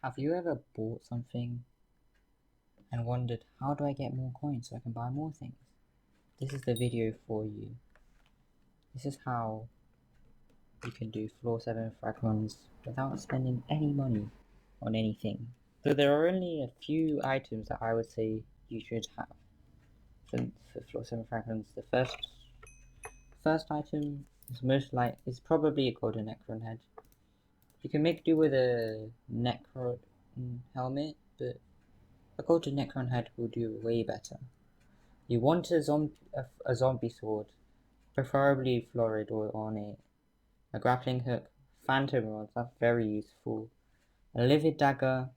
Have you ever bought something and wondered, how do I get more coins so I can buy more things? This is the video for you. This is how you can do floor 7 frag runs without spending any money on anything. So there are only a few items that I would say you should have for floor 7 frag runs. The first item is probably a golden Necron head. You can make do with a Necron helmet, but a golden Necron head will do way better. You want a zombie sword, preferably florid or ornate. A grappling hook, phantom rods, that's very useful. A livid dagger,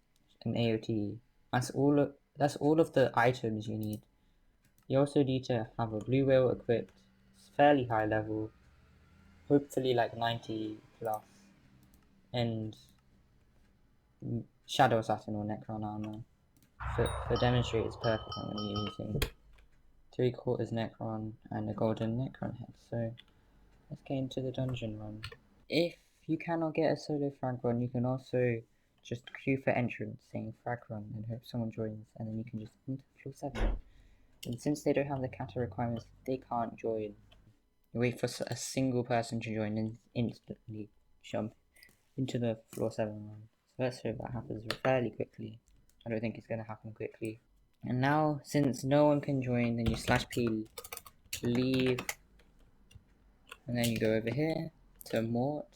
an AOT. That's all of the items you need. You also need to have a blue whale equipped. It's fairly high level, hopefully like 90 plus, and Shadow Assassin or Necron armor. For demonstrate, it's perfect. I'm going to be using 3/4 Necron and a golden Necron head. So let's get into the dungeon run. If you cannot get a solo frag run, you can also just queue for entrance saying frag run and hope someone joins, and then you can just enter floor 7. And since they don't have the kata requirements, they can't join. You wait for a single person to join and instantly jump into the floor 7 run. So let's hope that happens fairly quickly. I don't think it's going to happen quickly. And now, since no one can join, then you /p leave, and then you go over here to Mort,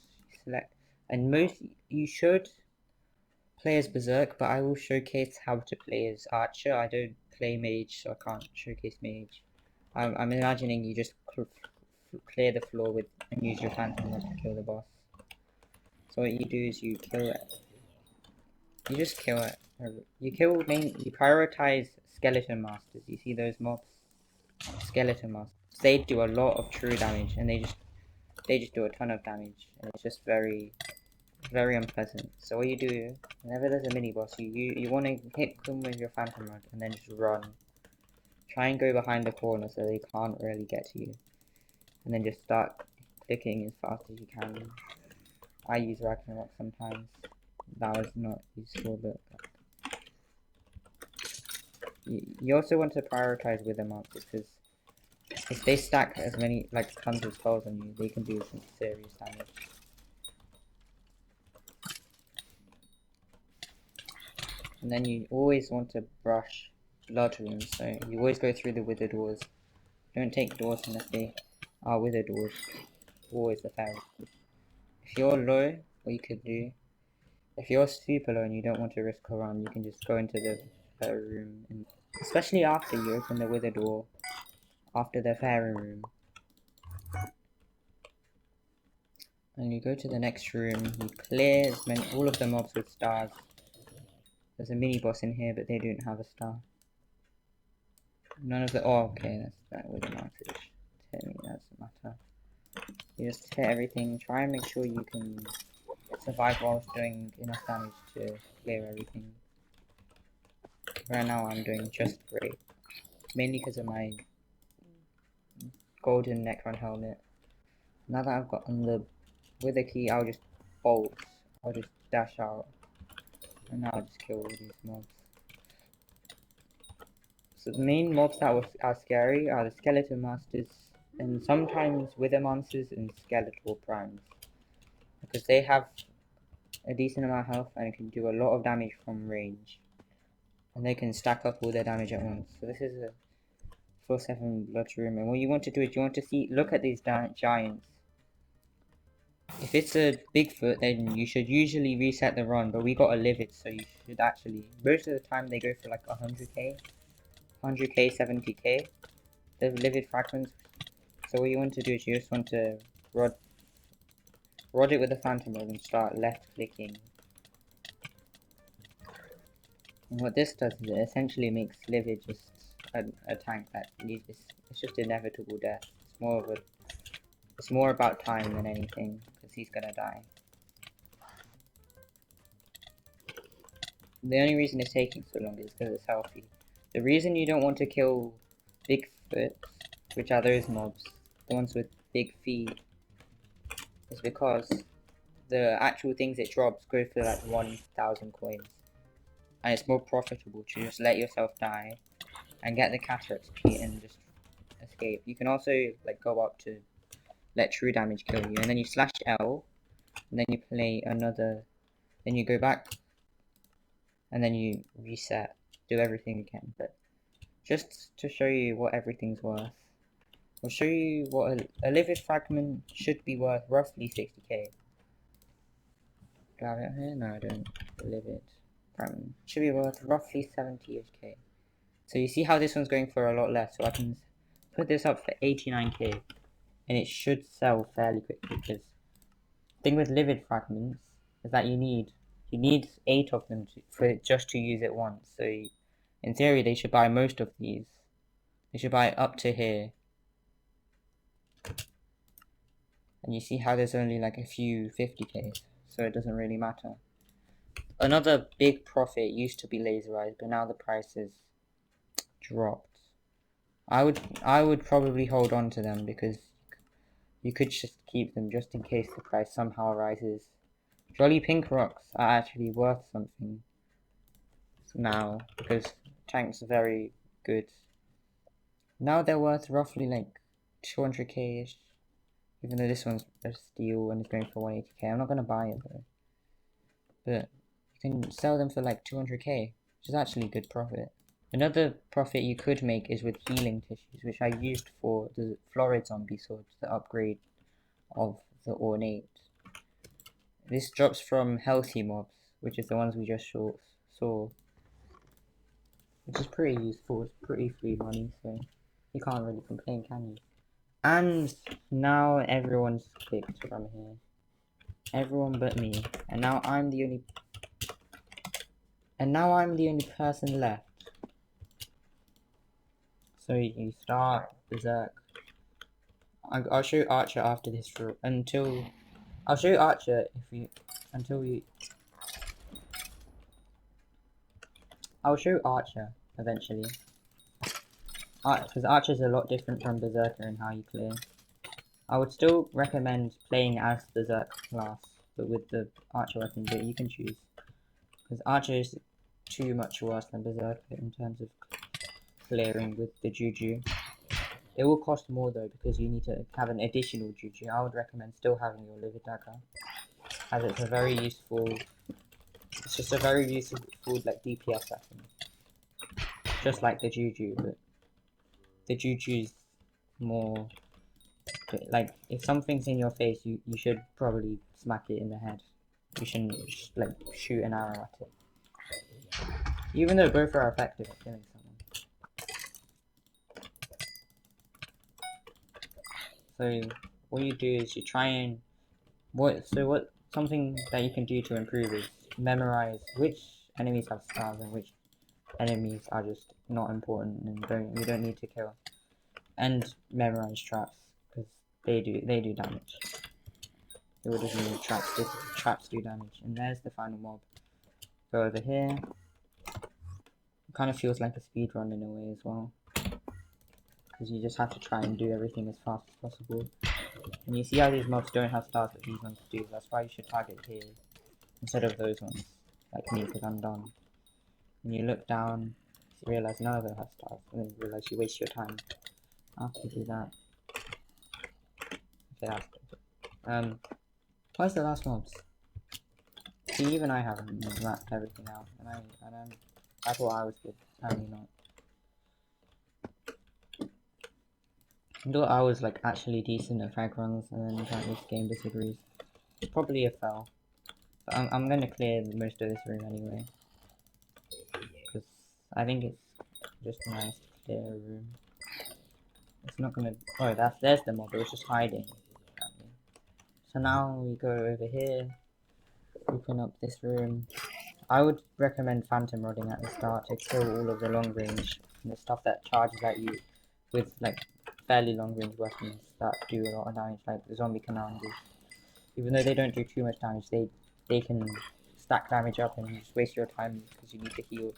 select, and you should play as Berserk, but I will showcase how to play as Archer. I don't play Mage, so I can't showcase Mage. I'm imagining you just clear the floor with and use your Phantom Rod to kill the boss. So what you do is you kill it. You just kill it. You prioritize Skeleton Masters. You see those mobs? Skeleton Masters. They do a lot of true damage, and they just do a ton of damage, and it's just very unpleasant. So what you do, whenever there's a mini boss, you want to hit them with your Phantom Rod and then just run. Try and go behind the corner so they can't really get to you, and then just start clicking as fast as you can. I use Ragnarok sometimes. That was not useful, but you also want to prioritize Wither Monsters, because if they stack as many, like, tons of spells on you, they can do some serious damage. And then you always want to brush blood runes, so you always go through the wither doors. Don't take doors unless they are wither doors. Always the fair. If you're low, what you could do, if you're super low and you don't want to risk a run, you can just go into the fair room, and especially after you open the wither door, after the fairy room. And you go to the next room, you clear all of the mobs with stars. There's a mini boss in here, but they don't have a star. None of the. Oh, okay, that's that with advantage. Hit me, that doesn't matter. You just hit everything. Try and make sure you can survive whilst doing enough damage to clear everything. Right now, I'm doing just great. Mainly because of my golden Necron helmet. Now that I've gotten the wither key, I'll just bolt. I'll just dash out. And now I'll just kill all these mobs. So the main mobs that are scary are the Skeleton Masters, and sometimes Wither Monsters and Skeletal Primes, because they have a decent amount of health and can do a lot of damage from range, and they can stack up all their damage at once. So this is a 4/7 blood room, and what you want to do is you want to look at these giants. If it's a Bigfoot, then you should usually reset the run, but we got a Livid, so you should actually, most of the time they go for like 100k, 70k, the Livid fragments. So what you want to do is you just want to rod it with the Phantom Rod and start left clicking. And what this does is it essentially makes Livid just a tank that it's just inevitable death. It's more about time than anything, because he's gonna die. The only reason it's taking so long is because it's healthy. The reason you don't want to kill Bigfoot, which are those mobs, the ones with big feet, is because the actual things it drops go for like 1,000 coins. And it's more profitable to just let yourself die and get the cataract key and just escape. You can also like go up to let true damage kill you, and then you slash L, and then you play another, then you go back, and then you reset, do everything again. But just to show you what everything's worth, I'll show you what a livid fragment should be worth roughly 60k. Do I have it here? No, I don't. Livid fragment should be worth roughly 70k. So you see how this one's going for a lot less, so I can put this up for 89k, and it should sell fairly quickly, because the thing with livid fragments is that you need 8 of them just to use it once. So in theory they should buy most of these. They should buy up to here. And you see how there's only like a few 50k, so it doesn't really matter. Another big profit used to be laser eyes, but now the price has dropped. I would probably hold on to them, because you could just keep them just in case the price somehow rises. Jolly pink rocks are actually worth something now, because tanks are very good. Now they're worth roughly like 200k ish, even though this one's a steal and it's going for 180k. I'm not going to buy it though, but you can sell them for like 200k, which is actually good profit. Another profit you could make is with healing tissues, which I used for the florid zombie swords, the upgrade of the ornate. This drops from healthy mobs, which is the ones we just saw, which is pretty useful. It's pretty free money, so you can't really complain, can you? And now everyone's clicked from here. Everyone but me. And now I'm the only person left. So you start berserk. I'll show Archer after this I'll show Archer I'll show Archer eventually. Because Archer's a lot different from Berserker in how you clear. I would still recommend playing as Berserk class, but with the Archer weapon, but you can choose. Because Archer is too much worse than Berserker in terms of clearing with the Juju. It will cost more though, because you need to have an additional Juju. I would recommend still having your Livid Dagger, as it's a very useful, like DPS weapon. Just like the Juju, but the Juju's more, like, if something's in your face, you should probably smack it in the head. You shouldn't like shoot an arrow at it. Even though both are effective at killing someone. So what you do is you try and something that you can do to improve is memorize which enemies have stars and which enemies are just not important and you don't need to kill. And memorize traps, because they do damage. It would have been traps do damage. And there's the final mob. Go over here. It kind of feels like a speed run in a way as well, because you just have to try and do everything as fast as possible. And you see how these mobs don't have stars, but these ones do. That's why you should target here instead of those ones, like me, because I'm done. And you look down, you realize none of them have stars, and then you realize you waste your time after you do that. Okay, that's good. Where's the last mobs? See, even I haven't mapped everything out, and I thought I was good. Apparently not. I thought I was like actually decent at frag runs, and then apparently this game disagrees. It's probably a fail. But I'm gonna clear most of this room anyway, because I think it's just nice to clear a room. It's not gonna. Oh, there's the mob. It was just hiding. So now we go over here. Open up this room. I would recommend phantom rodding at the start to kill all of the long range and the stuff that charges at you with like fairly long range weapons that do a lot of damage, like the zombie commanders. Even though they don't do too much damage, they can stack damage up and you just waste your time because you need to heal.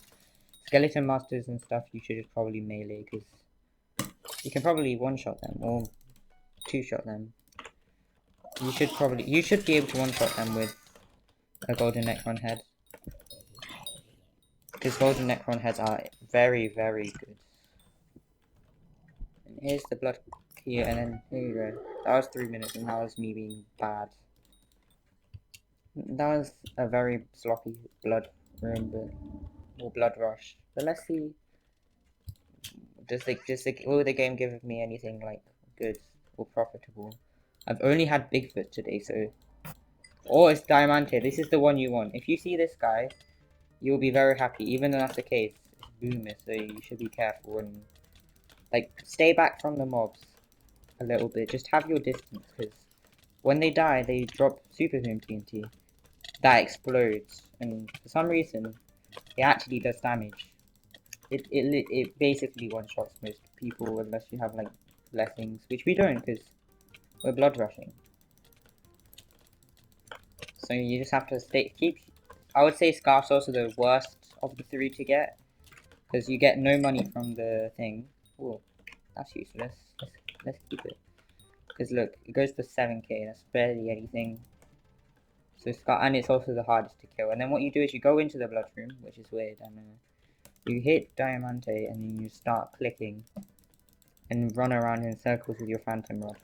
Skeleton masters and stuff you should just probably melee, because you can probably one-shot them or two-shot them. You should be able to one-shot them with a golden Necron head. Because golden Necron heads are very, very good. And here's the blood here, and then here you go. That was 3 minutes, and that was me being bad. That was a very sloppy blood room, or blood rush. But let's see. Will the game give me anything like good or profitable? I've only had Bigfoot today, so. Oh, it's Diamante. This is the one you want. If you see this guy, you'll be very happy. Even though that's the case, it's boomer, so you should be careful and like stay back from the mobs a little bit. Just have your distance, because when they die, they drop Super Boom TNT that explodes, and for some reason, it actually does damage. It basically one shots most people unless you have like blessings, which we don't because we're blood rushing. So you just have to keep. I would say Scarf's also the worst of the three to get, because you get no money from the thing. Oh, that's useless. Let's keep it. Because look, it goes for 7k. That's barely anything. So Scar, and it's also the hardest to kill. And then what you do is you go into the blood room, which is weird. I know. You hit Diamante and then you start clicking and run around in circles with your Phantom Rod.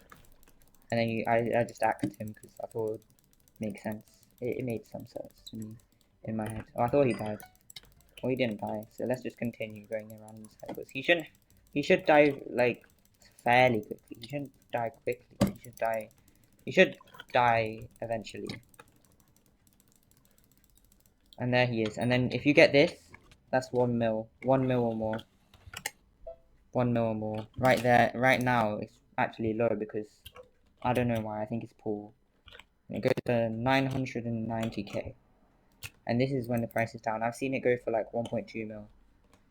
And then I just axed him because I thought it would make sense. It made some sense to me in my head. Oh, I thought he died. Well, he didn't die, so let's just continue going around in circles. He should die like fairly quickly. He shouldn't die quickly. He should die eventually. And there he is. And then if you get this, that's 1 mil. 1 mil or more. 1 mil or more. Right there, right now, it's actually low because I don't know why. I think it's poor. And it goes to 990k. And this is when the price is down. I've seen it go for like 1.2 mil.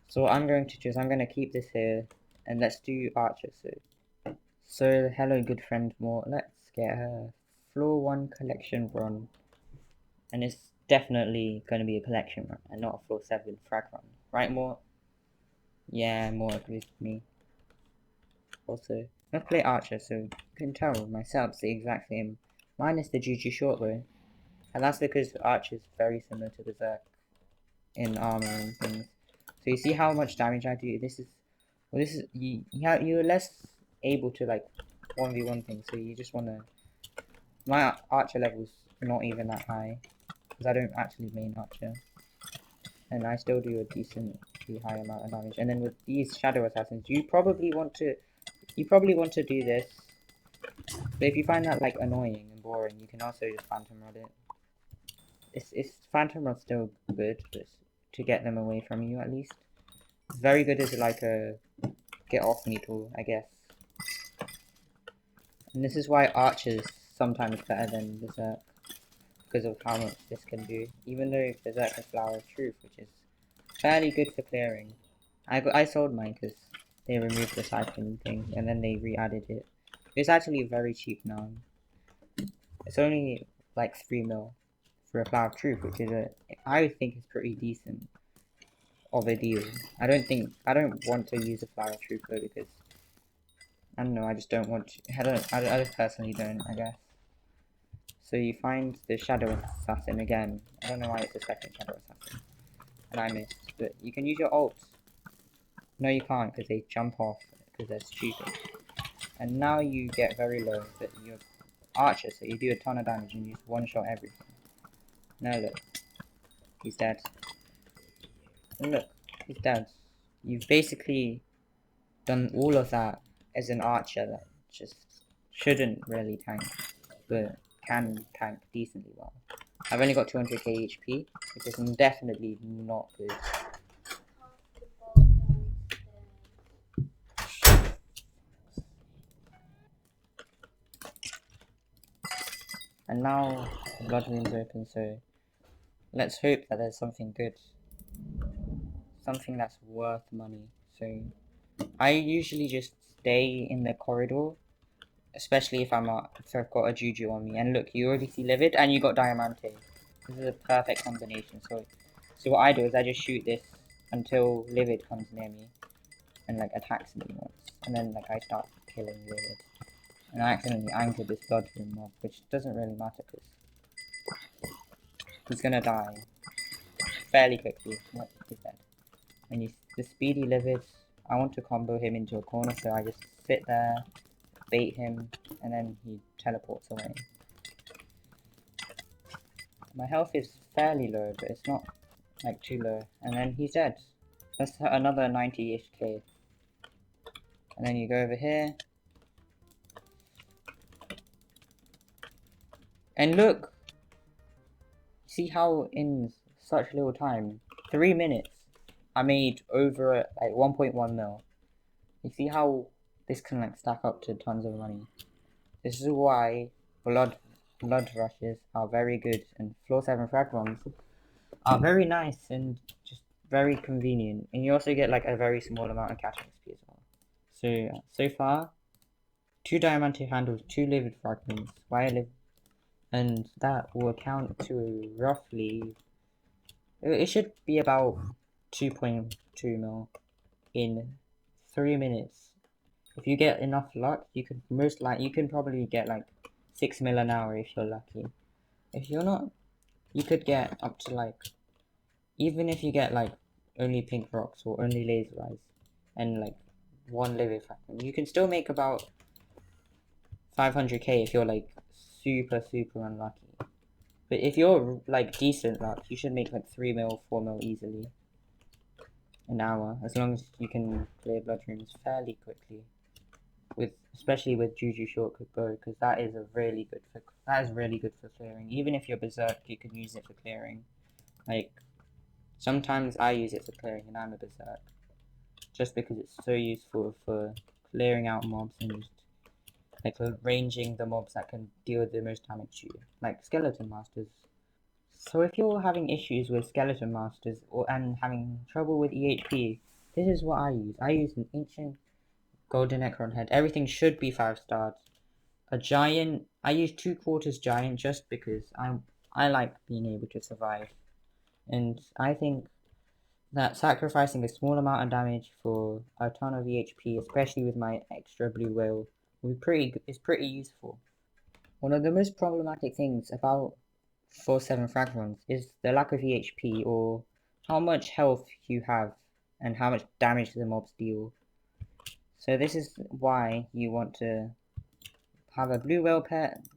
So what I'm going to do is I'm going to keep this here. And let's do Archer. So hello, good friend More. Let's get her. Floor 1 collection run. And it's definitely going to be a collection run and not a floor 7 frag run. Right, More? Yeah, More agrees with me. Also, let's play Archer so you can tell my setup's the exact same. Minus the GG short though. And that's because Archer is very similar to Berserk in armor and things. So you see how much damage I do? You're less able to like 1v1 things, so you just wanna. My Archer level's not even that high because I don't actually main Archer, and I still do a decently high amount of damage. And then with these Shadow Assassins, you probably want to do this. But if you find that like annoying and boring, you can also just Phantom Rod it. It's Phantom Rod's still good, but to get them away from you at least. It's very good as like a get off me tool, I guess. And this is why Archer's sometimes better than Berserk, because of how much this can do. Even though Berserk has Flower of Truth, which is fairly good for clearing. I sold mine because they removed the siphon thing and then they re-added it. It's actually very cheap now. It's only like 3 mil for a Flower of Truth, which is I think is pretty decent of a deal. I don't want to use a Flower of Truth though because I don't know, I just don't want to. I just personally don't, I guess. So you find the Shadow Assassin again. I don't know why it's the second Shadow Assassin. And I missed. But you can use your ult. No, you can't because they jump off because they're stupid. And now you get very low, but you're Archer, so you do a ton of damage and you just one-shot everything. Now look. He's dead. And look. He's dead. You've basically done all of that as an Archer that just shouldn't really tank, but can tank decently well. I've only got 200k HP, which is definitely not good. And now the blood room's open, so let's hope that there's something good. Something that's worth money. So I usually just stay in the corridor, especially if I've got a Juju on me. And look, you already see Livid and you got Diamante. This is a perfect combination. So what I do is I just shoot this until Livid comes near me and like attacks me once. And then like I start killing Livid. And I accidentally anchored this blood room mob, which doesn't really matter because he's gonna die fairly quickly. Yep, he's dead. And the speedy livid, I want to combo him into a corner, so I just sit there, bait him, and then he teleports away. My health is fairly low, but it's not like too low. And then he's dead. That's another 90-ish K. And then you go over here. And look! See how in such little time, 3 minutes, I made over like 1.1 mil. You see how this can like stack up to tons of money. This is why blood rushes are very good, and floor 7 frag runs are very nice and just very convenient. And you also get like a very small amount of cash XP as well. So far, 2 diamante handles, 2 livid fragments, why I live, and that will account to roughly, it should be about 2.2 mil in 3 minutes. If you get enough luck, you can probably get like 6 mil an hour if you're lucky. If you're not, you could get up to like, even if you get like only pink rocks or only laser eyes and like 1 livid fragment, you can still make about 500k if you're like super unlucky. But if you're like decent luck, you should make like 3 mil, 4 mil easily an hour, as long as you can clear blood rooms fairly quickly. Especially with Juju Shortcut Bow, because that is really good for clearing. Even if you're berserk, you can use it for clearing. Like sometimes I use it for clearing, and I'm a berserk, just because it's so useful for clearing out mobs and just like for ranging the mobs that can deal the most damage to you, like skeleton masters. So if you're having issues with skeleton masters and having trouble with EHP, this is what I use. I use an ancient golden Necron head. Everything should be 5 stars. A giant, I use 2/4 giant just because I like being able to survive. And I think that sacrificing a small amount of damage for a ton of EHP, especially with my extra blue whale, is pretty useful. One of the most problematic things about 4/7 frag runs is the lack of EHP, or how much health you have and how much damage the mobs deal. So this is why you want to have a blue whale pet,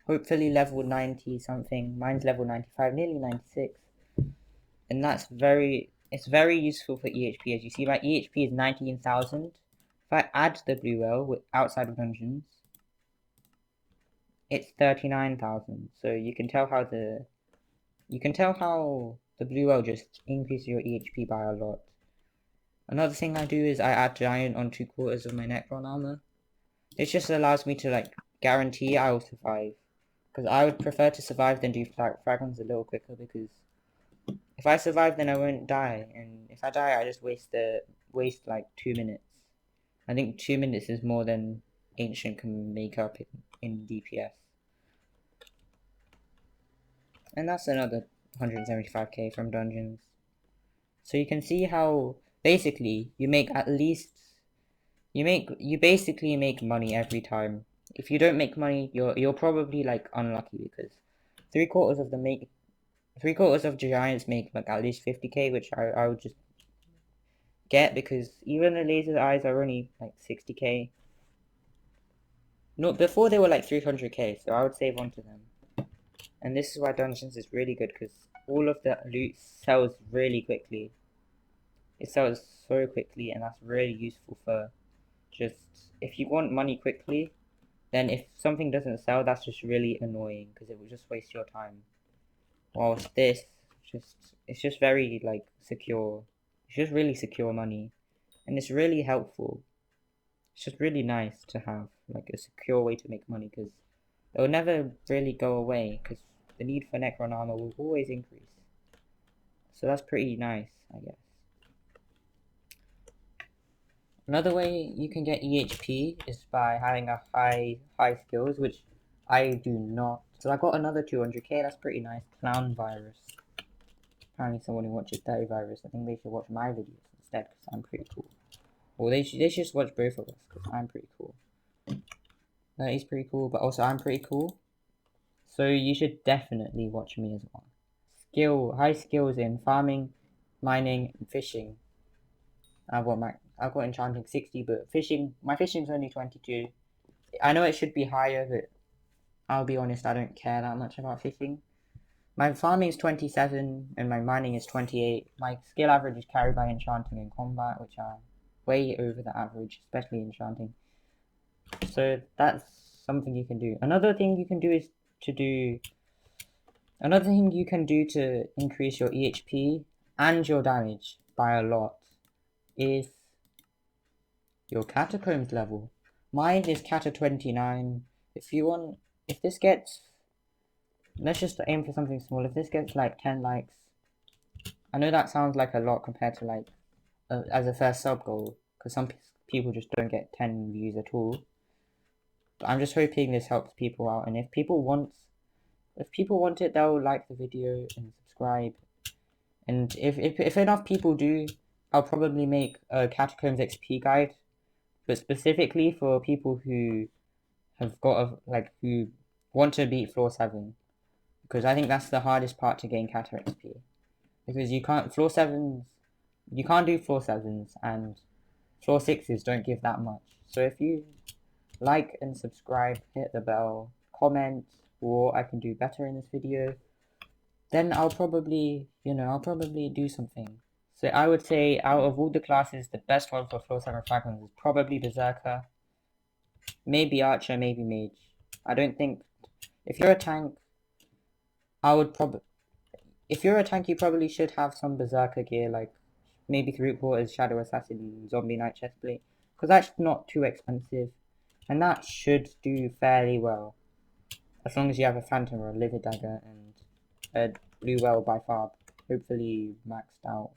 hopefully level 90 something. Mine's level 95, nearly 96. And it's very useful for EHP. As you see, my EHP is 19,000. If I add the blue whale outside of dungeons, it's 39,000. So you can tell how the blue whale just increases your EHP by a lot. Another thing I do is I add giant on 2/4 of my Necron armor. This just allows me to like guarantee I will survive. Because I would prefer to survive than do fragments a little quicker, because if I survive then I won't die, and if I die I just waste like 2 minutes. I think 2 minutes is more than Ancient can make up in DPS. And that's another 175k from dungeons. So you can see how basically you basically make money every time. If you don't make money, you're probably like unlucky, because 3/4 of giants make like at least 50k, which I would just get, because even the laser eyes are only like 60k. No, before they were like 300k, so I would save onto them. And this is why dungeons is really good, because all of the loot sells really quickly. It sells so quickly, and that's really useful for just if you want money quickly. Then if something doesn't sell, that's just really annoying, because it will just waste your time. Whilst this, it's just very like secure. It's just really secure money, and it's really helpful. It's just really nice to have like a secure way to make money, because it will never really go away, because the need for Necron armor will always increase. So that's pretty nice, I guess. Another way you can get EHP is by having a high skills, which I do not. So I got another 200k, that's pretty nice. Clown virus. Apparently someone who watches Dirty Virus, I think they should watch my videos instead, because I'm pretty cool. Or they should just watch both of us, because I'm pretty cool. That is pretty cool, but also I'm pretty cool. So you should definitely watch me as well. High skills in farming, mining, and fishing. I've got enchanting 60, but my fishing's only 22. I know it should be higher, but I'll be honest, I don't care that much about fishing. My farming is 27 and my mining is 28. My skill average is carried by enchanting and combat, which are way over the average, especially enchanting. So that's something you can do. Another thing you can do to increase your EHP and your damage by a lot is your catacombs level. Mine is cata 29. If this gets, let's just aim for something small. If this gets like 10 likes, I know that sounds like a lot compared to like as a first sub goal, because some people just don't get 10 views at all. But I'm just hoping this helps people out, and if people want it, they'll like the video and subscribe. And if enough people do, I'll probably make a Catacombs XP guide, but specifically for people who have who want to beat floor 7, because I think that's the hardest part to gain Cata XP, because you can't do floor 7s, and floor 6s don't give that much. So if you like and subscribe, hit the bell, comment what I can do better in this video, then I'll probably do something. So I would say out of all the classes, the best one for floor 7 fragments is probably Berserker, maybe Archer, maybe Mage. I don't think, if you're a tank, you probably should have some Berserker gear, like maybe 3/4 Shadow Assassin, Zombie Knight Chestplate, because that's not too expensive, and that should do fairly well, as long as you have a Phantom or a Livid Dagger and a Blue Well by far, hopefully maxed out.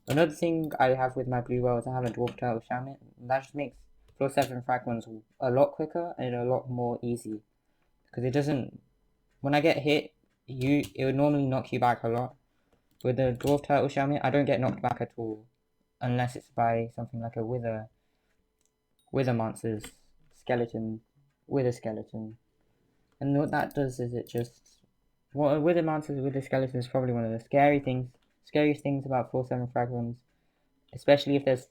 Another thing I have with my Blue Well is I have a Dwarf Turtle Shamit, and that just makes floor 7 fragments a lot quicker and a lot more easy, because it doesn't, when I get hit, it would normally knock you back a lot. With the Dwarf Turtle Shamit, I don't get knocked back at all, unless it's by something like a Wither Monster's skeleton, Wither Skeleton. And what that does is Wither Monsters with the skeleton is probably one of the scariest things about 4/7 fragments, especially if there's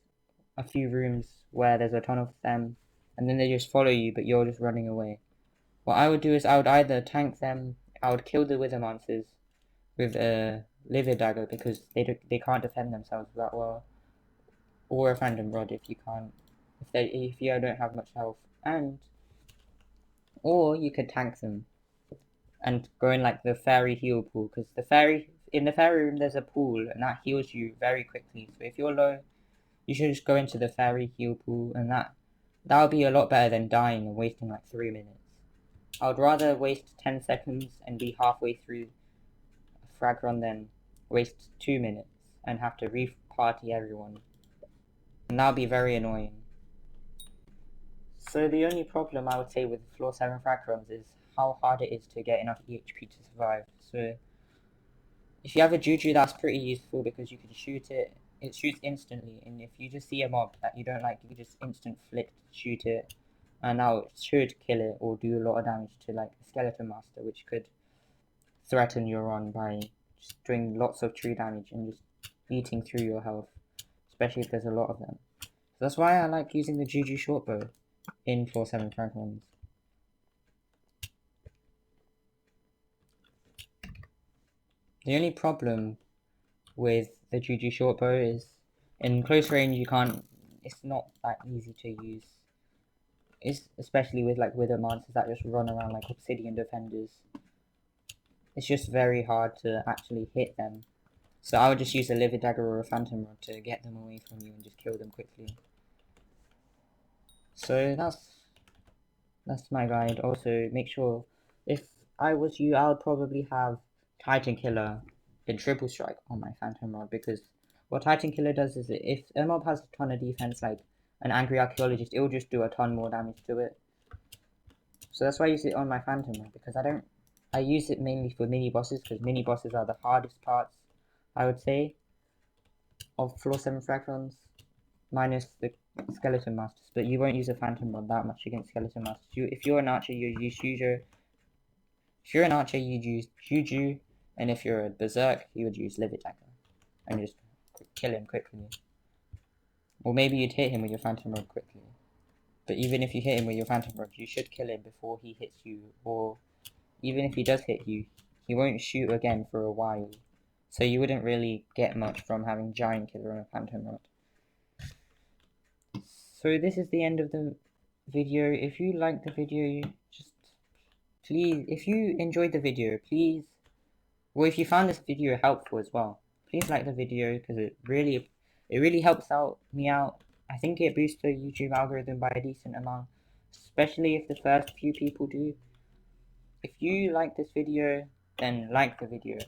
a few rooms where there's a ton of them, and then they just follow you, but you're just running away. What I would do is I would either tank them, I would kill the Wither Monsters with a Livid Dagger, because they can't defend themselves that well, or a Phantom Rod if you don't have much health, or you could tank them and go in like the fairy heal pool, because in the fairy room there's a pool and that heals you very quickly. So if you're low, you should just go into the fairy heal pool, and that'll be a lot better than dying and wasting like 3 minutes. I would rather waste 10 seconds and be halfway through a frag run than waste 2 minutes and have to re-party everyone, and that'll be very annoying. So the only problem I would say with floor 7 frag runs is how hard it is to get enough EHP to survive. So if you have a Juju, that's pretty useful, because you can shoot it shoots instantly, and if you just see a mob that you don't like, you can just instant flick shoot it, and now it should kill it or do a lot of damage to like a Skeleton Master, which could threaten your run by just doing lots of tree damage and just eating through your health, especially if there's a lot of them. So that's why I like using the Juju shortbow in floor 7 frag runs. The only problem with the Juju shortbow is in close range it's not that easy to use. Especially with like Wither monsters that just run around like obsidian defenders. It's just very hard to actually hit them. So I would just use a Livid Dagger or a Phantom Rod to get them away from you and just kill them quickly. So that's my guide. Also, make sure, if I was you, I would probably have Titan Killer in Triple Strike on my Phantom Rod, because what Titan Killer does is if a mob has a ton of defense, like an Angry Archaeologist, it will just do a ton more damage to it. So that's why I use it on my Phantom Rod, because I use it mainly for mini bosses, because mini bosses are the hardest parts, I would say, of floor 7 frag runs, minus the skeleton masters, but you won't use a phantom rod that much against skeleton masters. If you're an archer, you use Juju. If you're an archer, you'd use Juju, and if you're a berserk, you would use live attacker, and just kill him quickly. Or maybe you'd hit him with your phantom rod quickly. But even if you hit him with your phantom rod, you should kill him before he hits you. Or even if he does hit you, he won't shoot again for a while. So you wouldn't really get much from having giant killer on a phantom rod. So this is the end of the video. If you liked the video, just please, if you enjoyed the video, please, or if you found this video helpful as well, please like the video, because it really helps me out. I think it boosts the YouTube algorithm by a decent amount, especially if the first few people do. If you like this video, then like the video.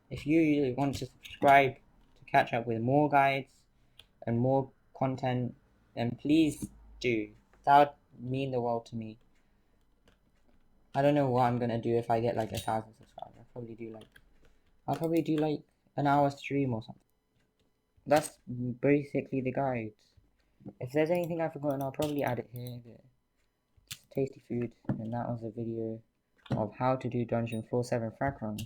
If you want to subscribe to catch up with more guides and more content, then please do. That would mean the world to me. I don't know what I'm gonna do if I get like 1,000 subscribers. I'll probably do like an hour stream or something. That's basically the guide. If there's anything I've forgotten, I'll probably add it here. It's tasty food, and that was a video of how to do dungeon 4-7 frag runs.